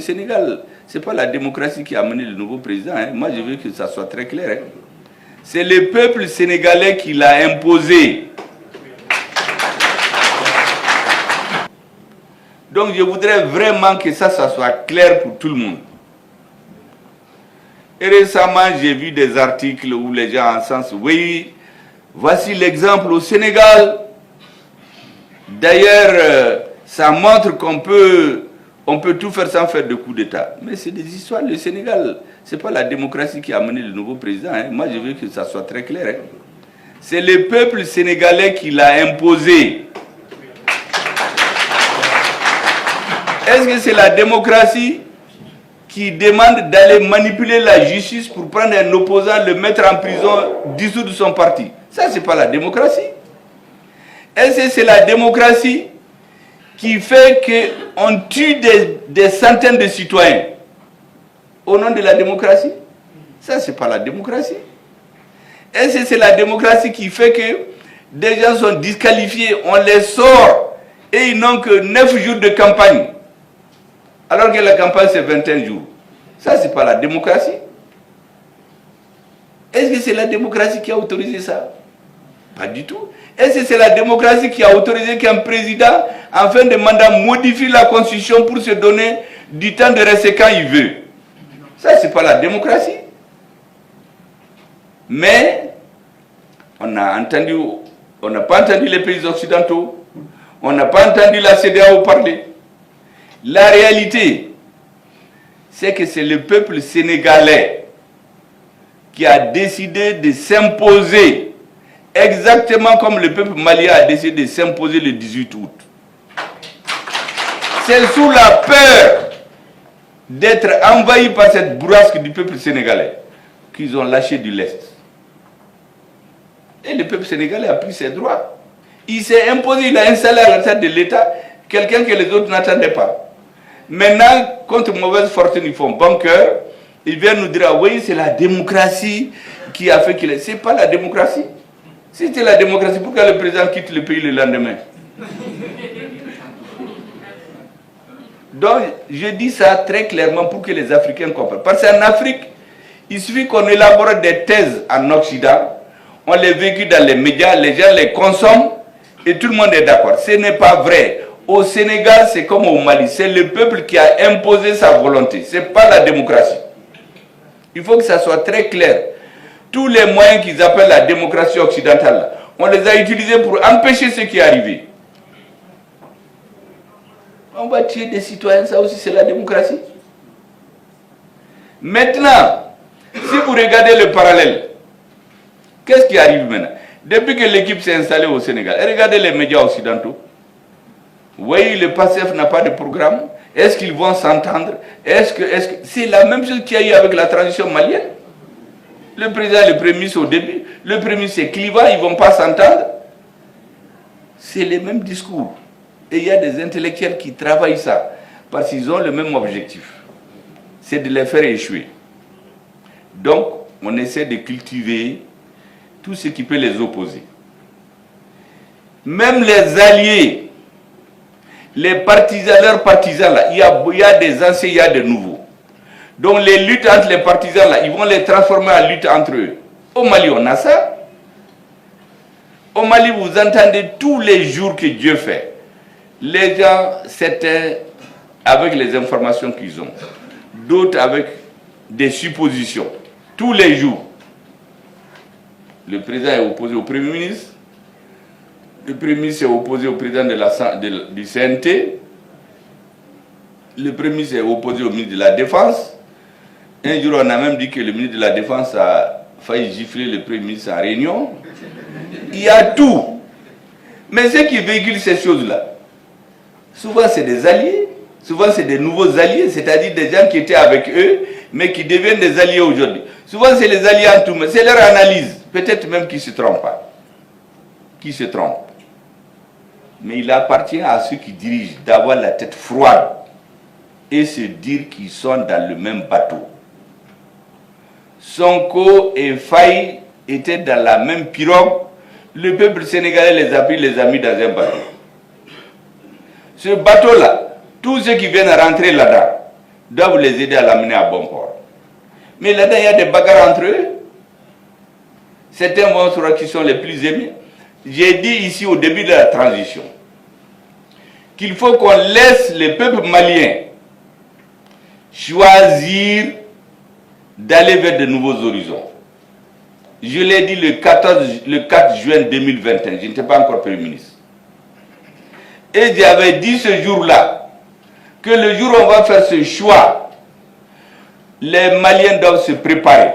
Sénégal, ce n'est pas la démocratie qui a amené le nouveau président. Hein. Moi, je veux que ça soit très clair. Hein. C'est le peuple sénégalais qui l'a imposé. Donc, je voudrais vraiment que ça soit clair pour tout le monde. Et récemment, j'ai vu des articles où les gens en sens, oui, voici l'exemple au Sénégal. D'ailleurs, ça montre qu'on peut tout faire sans faire de coup d'État. Mais c'est des histoires. Le Sénégal, ce n'est pas la démocratie qui a amené le nouveau président. Hein. Moi, je veux que ça soit très clair. Hein. C'est le peuple sénégalais qui l'a imposé. Est-ce que c'est la démocratie qui demande d'aller manipuler la justice pour prendre un opposant, le mettre en prison, dissoudre son parti? Ça, ce n'est pas la démocratie. Est-ce que c'est la démocratie qui fait qu'on tue des centaines de citoyens au nom de la démocratie? Ça, ce n'est pas la démocratie. Est-ce que c'est la démocratie qui fait que des gens sont disqualifiés, on les sort et ils n'ont que 9 jours de campagne, alors que la campagne c'est 21 jours? Ça, ce n'est pas la démocratie. Est-ce que c'est la démocratie qui a autorisé ça? Pas du tout. Est-ce que c'est la démocratie qui a autorisé qu'un président, en fin de mandat, modifie la constitution pour se donner du temps de rester quand il veut? Ça, ce n'est pas la démocratie. Mais, on n'a pas entendu les pays occidentaux, on n'a pas entendu la CEDEAO parler. La réalité, c'est que c'est le peuple sénégalais qui a décidé de s'imposer, exactement comme le peuple malien a décidé de s'imposer le 18 août. C'est sous la peur d'être envahi par cette bourrasque du peuple sénégalais qu'ils ont lâché du lest. Et le peuple sénégalais a pris ses droits. Il s'est imposé, il a installé à la tête de l'État quelqu'un que les autres n'attendaient pas. Maintenant, contre mauvaise fortune, ils font bon cœur. Ils viennent nous dire, ah oui, c'est la démocratie qui a fait qu'il est. Ce n'est pas la démocratie. Si c'était la démocratie, pourquoi le président quitte le pays le lendemain? Donc, je dis ça très clairement pour que les Africains comprennent. Parce qu'en Afrique, il suffit qu'on élabore des thèses en Occident, on les véhicule dans les médias, les gens les consomment et tout le monde est d'accord. Ce n'est pas vrai. Au Sénégal, c'est comme au Mali. C'est le peuple qui a imposé sa volonté. Ce n'est pas la démocratie. Il faut que ça soit très clair. Tous les moyens qu'ils appellent la démocratie occidentale, on les a utilisés pour empêcher ce qui est arrivé. On va tuer des citoyens, ça aussi c'est la démocratie. Maintenant, si vous regardez le parallèle, qu'est-ce qui arrive maintenant? Depuis que l'équipe s'est installée au Sénégal, regardez les médias occidentaux. Oui, le PASTEF n'a pas de programme. Est-ce qu'ils vont s'entendre? Est-ce que c'est la même chose qu'il y a eu avec la transition malienne? Le président et le premier ministre au début, le premier ministre c'est clivant, ils ne vont pas s'entendre. C'est le même discours. Et il y a des intellectuels qui travaillent ça, parce qu'ils ont le même objectif. C'est de les faire échouer. Donc, on essaie de cultiver tout ce qui peut les opposer. Même les alliés, les partisans, leurs partisans, là, il y a des anciens, il y a des nouveaux. Donc les luttes entre les partisans, là, ils vont les transformer en lutte entre eux. Au Mali, on a ça. Au Mali, vous entendez tous les jours que Dieu fait. Les gens s'éteignent avec les informations qu'ils ont. D'autres avec des suppositions. Tous les jours. Le président est opposé au Premier ministre. Le Premier ministre est opposé au président du CNT. Le Premier ministre est opposé au ministre de la Défense. Un jour, on a même dit que le ministre de la Défense a failli gifler le Premier ministre en réunion. Il y a tout. Mais ceux qui véhiculent ces choses-là, souvent c'est des alliés, souvent c'est des nouveaux alliés, c'est-à-dire des gens qui étaient avec eux, mais qui deviennent des alliés aujourd'hui. Souvent c'est les alliés en tout, mais c'est leur analyse. Peut-être même qu'ils ne se trompent pas. Qui se trompent. Mais il appartient à ceux qui dirigent d'avoir la tête froide et se dire qu'ils sont dans le même bateau. Sonko et Faye étaient dans la même pirogue. Le peuple sénégalais les a pris, les a mis dans un bateau. Ce bateau-là, tous ceux qui viennent rentrer là-dedans, doivent les aider à l'amener à bon port. Mais là-dedans, il y a des bagarres entre eux. Certains vont sur qui sont les plus aimés. J'ai dit ici au début de la transition qu'il faut qu'on laisse les peuples maliens choisir d'aller vers de nouveaux horizons. Je l'ai dit le 4 juin 2021, je n'étais pas encore Premier ministre. Et j'avais dit ce jour-là que le jour où on va faire ce choix, les Maliens doivent se préparer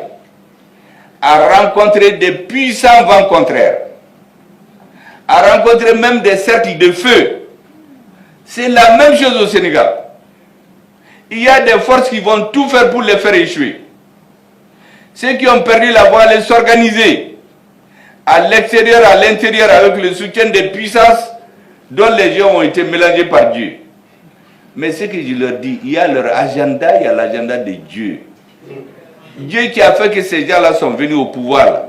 à rencontrer des puissants vents contraires, à rencontrer même des cercles de feu. C'est la même chose au Sénégal. Il y a des forces qui vont tout faire pour les faire échouer. Ceux qui ont perdu la voie allaient s'organiser à l'extérieur, à l'intérieur, avec le soutien des puissances dont les gens ont été mélangés par Dieu. Mais ce que je leur dis, il y a leur agenda, il y a l'agenda de Dieu. Dieu qui a fait que ces gens-là sont venus au pouvoir, là.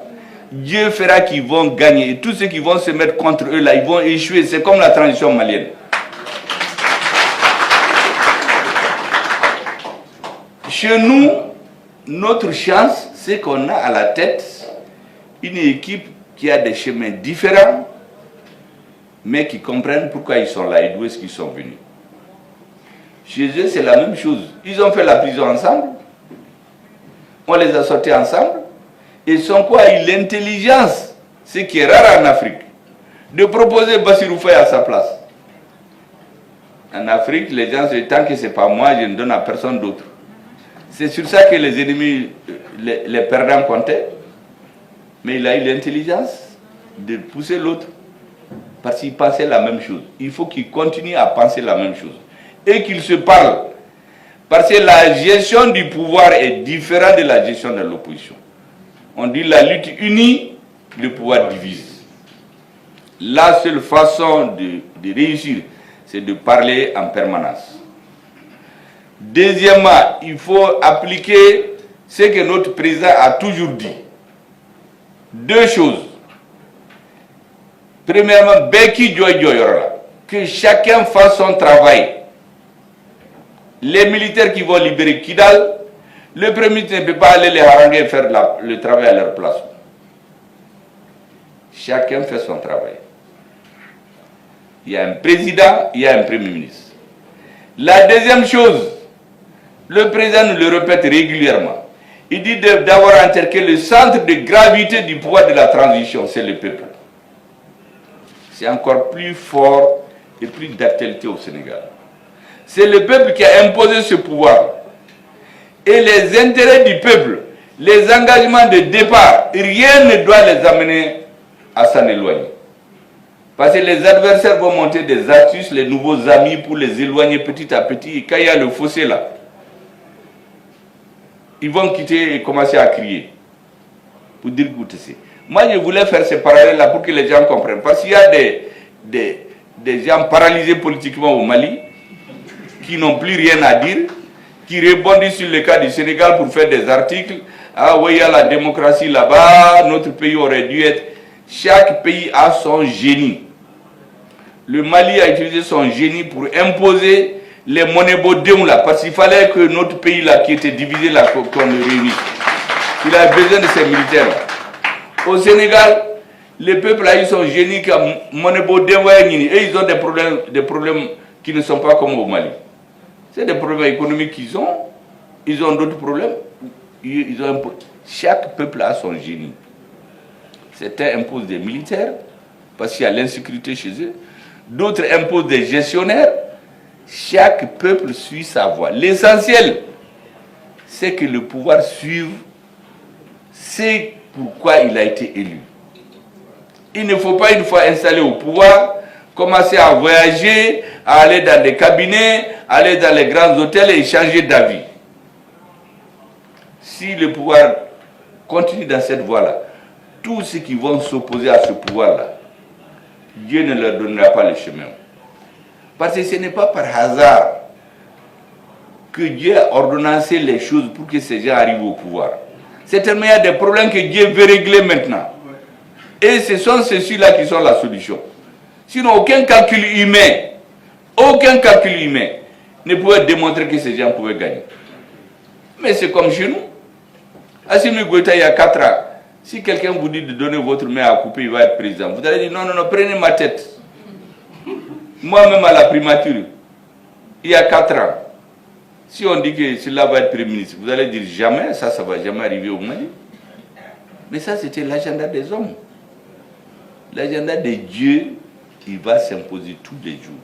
Dieu fera qu'ils vont gagner. Et tous ceux qui vont se mettre contre eux, là, ils vont échouer. C'est comme la transition malienne. Chez nous, notre chance, c'est qu'on a à la tête une équipe qui a des chemins différents, mais qui comprennent pourquoi ils sont là et d'où est-ce qu'ils sont venus. Chez eux, c'est la même chose. Ils ont fait la prison ensemble, on les a sortis ensemble, et sont quoi? L'intelligence, ce qui est rare en Afrique, de proposer Bassirou Faye à sa place. En Afrique, les gens se disent, tant que ce n'est pas moi, je ne donne à personne d'autre. C'est sur ça que les ennemis, les perdants comptaient. Mais il a eu l'intelligence de pousser l'autre. Parce qu'il pensait la même chose. Il faut qu'il continue à penser la même chose. Et qu'il se parle. Parce que la gestion du pouvoir est différente de la gestion de l'opposition. On dit la lutte unie, le pouvoir divise. La seule façon de réussir, c'est de parler en permanence. Deuxièmement, il faut appliquer ce que notre président a toujours dit. Deux choses. Premièrement, Beki Joy Joyora, que chacun fasse son travail. Les militaires qui vont libérer Kidal, le Premier ministre ne peut pas aller les haranguer et faire le travail à leur place. Chacun fait son travail. Il y a un président, il y a un Premier ministre. La deuxième chose, le président nous le répète régulièrement. Il dit d'avoir enterré le centre de gravité du pouvoir de la transition, c'est le peuple. C'est encore plus fort et plus d'actualité au Sénégal. C'est le peuple qui a imposé ce pouvoir. Et les intérêts du peuple, les engagements de départ, rien ne doit les amener à s'en éloigner. Parce que les adversaires vont monter des astuces, les nouveaux amis pour les éloigner petit à petit. Et quand il y a le fossé là, ils vont quitter et commencer à crier. Pour dire que c'est. Moi, je voulais faire ce parallèle-là pour que les gens comprennent. Parce qu'il y a des gens paralysés politiquement au Mali, qui n'ont plus rien à dire, qui rebondissent sur le cas du Sénégal pour faire des articles. Ah oui, il y a la démocratie là-bas, notre pays aurait dû être... Chaque pays a son génie. Le Mali a utilisé son génie pour imposer les monnaies bodéons là, parce qu'il fallait que notre pays là, qui était divisé là, qu'on le réunisse. Il a besoin de ces militaires là. Au Sénégal, le peuple a eu son génie comme monnaie bodéon et ils ont des problèmes qui ne sont pas comme au Mali. C'est des problèmes économiques qu'ils ont. Ils ont d'autres problèmes. Chaque peuple a son génie. Certains imposent des militaires parce qu'il y a l'insécurité chez eux. D'autres imposent des gestionnaires. Chaque peuple suit sa voie. L'essentiel, c'est que le pouvoir suive c'est pourquoi il a été élu. Il ne faut pas, une fois installé au pouvoir, commencer à voyager, à aller dans des cabinets, aller dans les grands hôtels et changer d'avis. Si le pouvoir continue dans cette voie-là, tous ceux qui vont s'opposer à ce pouvoir-là, Dieu ne leur donnera pas le chemin. Parce que ce n'est pas par hasard que Dieu a ordonnancé les choses pour que ces gens arrivent au pouvoir. Certainement, il y a des problèmes que Dieu veut régler maintenant. Et ce sont ceux-là qui sont la solution. Sinon, aucun calcul humain ne pouvait démontrer que ces gens pouvaient gagner. Mais c'est comme chez nous. Assimi Goïta, il y a 4 ans, si quelqu'un vous dit de donner votre main à couper, il va être président. Vous allez dire non, non, non, prenez ma tête. Moi-même à la primature, il y a 4 ans, si on dit que cela va être Premier ministre, vous allez dire jamais, ça ne va jamais arriver au Mali. Mais ça, c'était l'agenda des hommes. L'agenda des dieux, il va s'imposer tous les jours.